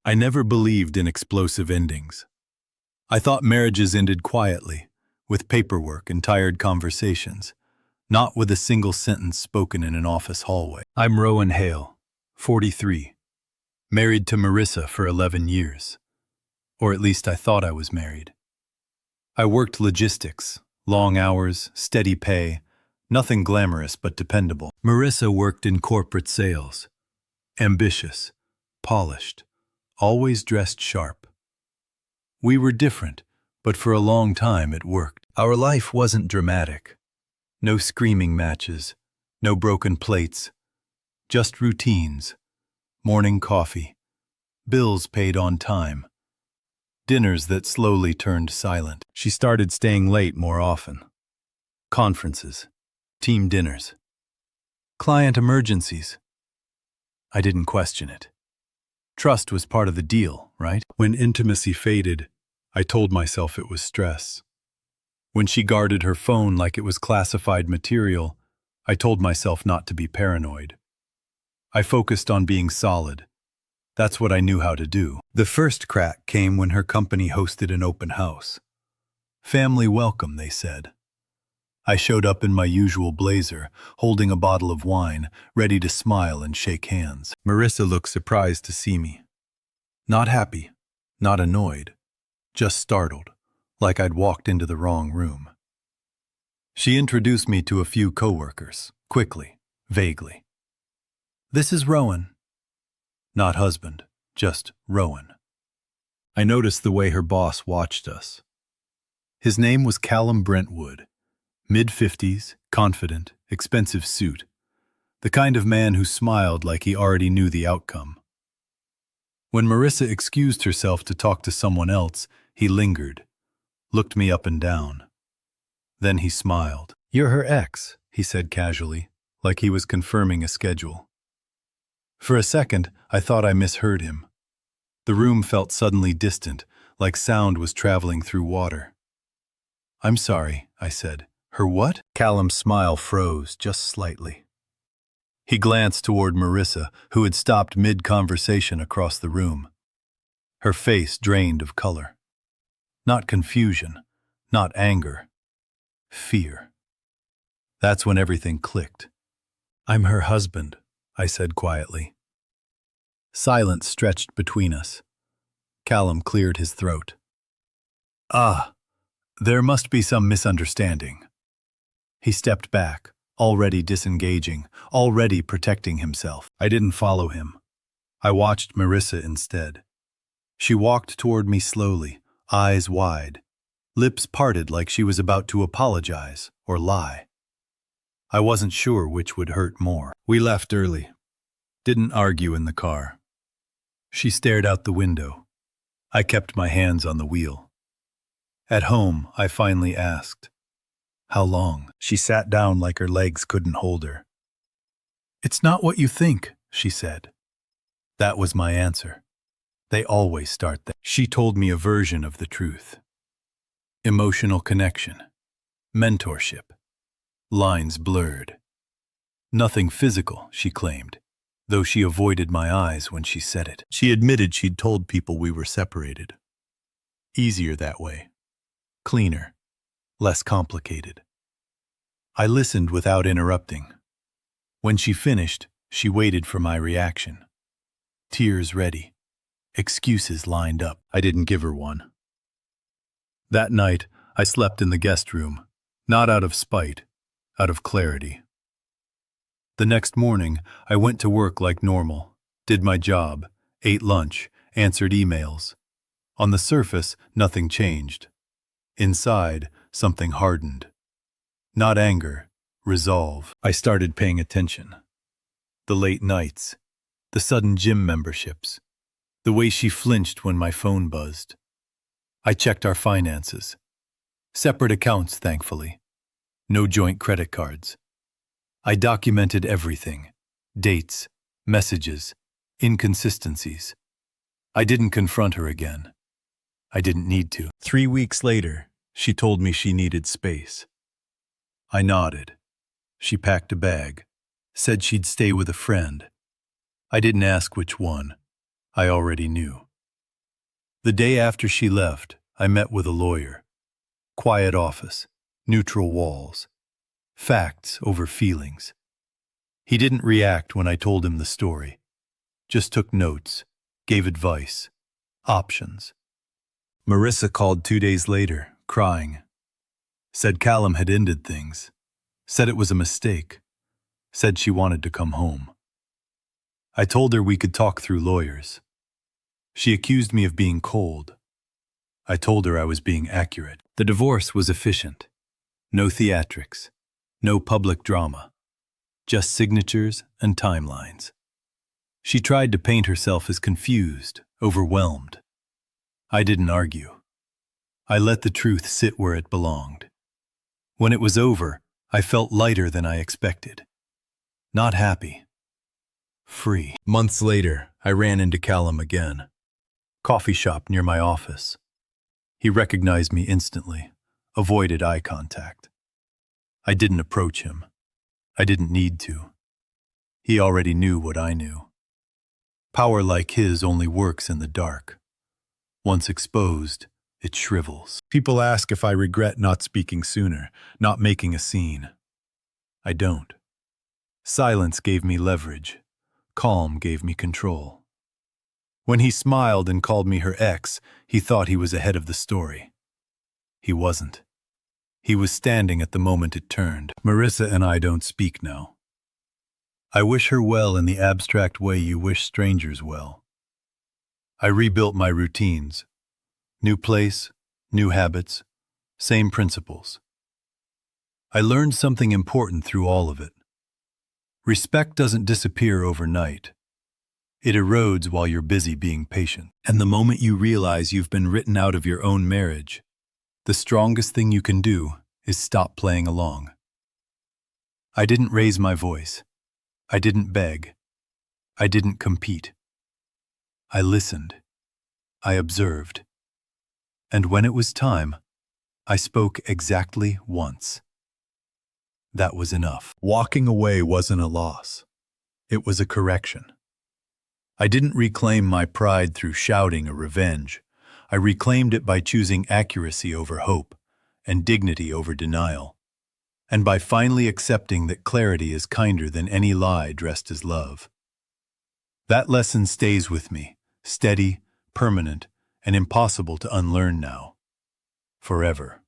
I never believed in explosive endings. I thought marriages ended quietly, with paperwork and tired conversations, not with a single sentence spoken in an office hallway. I'm Rowan Hale, 43, married to Marissa for 11 years. Or at least I thought I was married. I worked logistics, long hours, steady pay, nothing glamorous but dependable. Marissa worked in corporate sales, ambitious, polished, always dressed sharp. We were different, but for a long time it worked. Our life wasn't dramatic. No screaming matches, no broken plates, just routines, morning coffee, bills paid on time, dinners that slowly turned silent. She started staying late more often. Conferences, team dinners, client emergencies. I didn't question it. Trust was part of the deal, right? When intimacy faded, I told myself it was stress. When she guarded her phone like it was classified material, I told myself not to be paranoid. I focused on being solid. That's what I knew how to do. The first crack came when her company hosted an open house. Family welcome, they said. I showed up in my usual blazer, holding a bottle of wine, ready to smile and shake hands. Marissa looked surprised to see me. Not happy, not annoyed, just startled, like I'd walked into the wrong room. She introduced me to a few coworkers, quickly, vaguely. This is Rowan. Not husband, just Rowan. I noticed the way her boss watched us. His name was Callum Brentwood. Mid-50s, confident, expensive suit. The kind of man who smiled like he already knew the outcome. When Marissa excused herself to talk to someone else, he lingered, looked me up and down. Then he smiled. You're her ex, he said casually, like he was confirming a schedule. For a second, I thought I misheard him. The room felt suddenly distant, like sound was traveling through water. I'm sorry, I said. Her what? Callum's smile froze just slightly. He glanced toward Marissa, who had stopped mid-conversation across the room. Her face drained of color. Not confusion, not anger. Fear. That's when everything clicked. I'm her husband, I said quietly. Silence stretched between us. Callum cleared his throat. There must be some misunderstanding. He stepped back, already disengaging, already protecting himself. I didn't follow him. I watched Marissa instead. She walked toward me slowly, eyes wide, lips parted like she was about to apologize or lie. I wasn't sure which would hurt more. We left early. Didn't argue in the car. She stared out the window. I kept my hands on the wheel. At home, I finally asked, how long? She sat down like her legs couldn't hold her. It's not what you think, she said. That was my answer. They always start there. She told me a version of the truth. Emotional connection. Mentorship. Lines blurred. Nothing physical, she claimed, though she avoided my eyes when she said it. She admitted she'd told people we were separated. Easier that way. Cleaner. Less complicated. I listened without interrupting. When she finished, she waited for my reaction. Tears ready. Excuses lined up. I didn't give her one. That night, I slept in the guest room, not out of spite, out of clarity. The next morning, I went to work like normal, did my job, ate lunch, answered emails. On the surface, nothing changed. Inside, something hardened. Not anger, resolve. I started paying attention. The late nights, the sudden gym memberships, the way she flinched when my phone buzzed. I checked our finances. Separate accounts, thankfully. No joint credit cards. I documented everything. Dates, messages, inconsistencies. I didn't confront her again. I didn't need to. 3 weeks later, she told me she needed space. I nodded. She packed a bag, said she'd stay with a friend. I didn't ask which one. I already knew. The day after she left, I met with a lawyer. Quiet office, neutral walls, facts over feelings. He didn't react when I told him the story, just took notes, gave advice, options. Marissa called 2 days later, crying. Said Callum had ended things. Said it was a mistake. Said she wanted to come home. I told her we could talk through lawyers. She accused me of being cold. I told her I was being accurate. The divorce was efficient. No theatrics. No public drama. Just signatures and timelines. She tried to paint herself as confused, overwhelmed. I didn't argue. I let the truth sit where it belonged. When it was over, I felt lighter than I expected. Not happy. Free. Months later, I ran into Callum again. Coffee shop near my office. He recognized me instantly, avoided eye contact. I didn't approach him. I didn't need to. He already knew what I knew. Power like his only works in the dark. Once exposed, it shrivels. People ask if I regret not speaking sooner, not making a scene. I don't. Silence gave me leverage. Calm gave me control. When he smiled and called me her ex, he thought he was ahead of the story. He wasn't. He was standing at the moment it turned. Marissa and I don't speak now. I wish her well in the abstract way you wish strangers well. I rebuilt my routines. New place, new habits, same principles. I learned something important through all of it. Respect doesn't disappear overnight. It erodes while you're busy being patient. And the moment you realize you've been written out of your own marriage, the strongest thing you can do is stop playing along. I didn't raise my voice. I didn't beg. I didn't compete. I listened. I observed. And when it was time, I spoke exactly once. That was enough. Walking away wasn't a loss. It was a correction. I didn't reclaim my pride through shouting or revenge. I reclaimed it by choosing accuracy over hope and dignity over denial, and by finally accepting that clarity is kinder than any lie dressed as love. That lesson stays with me, steady, permanent, and impossible to unlearn now. Forever.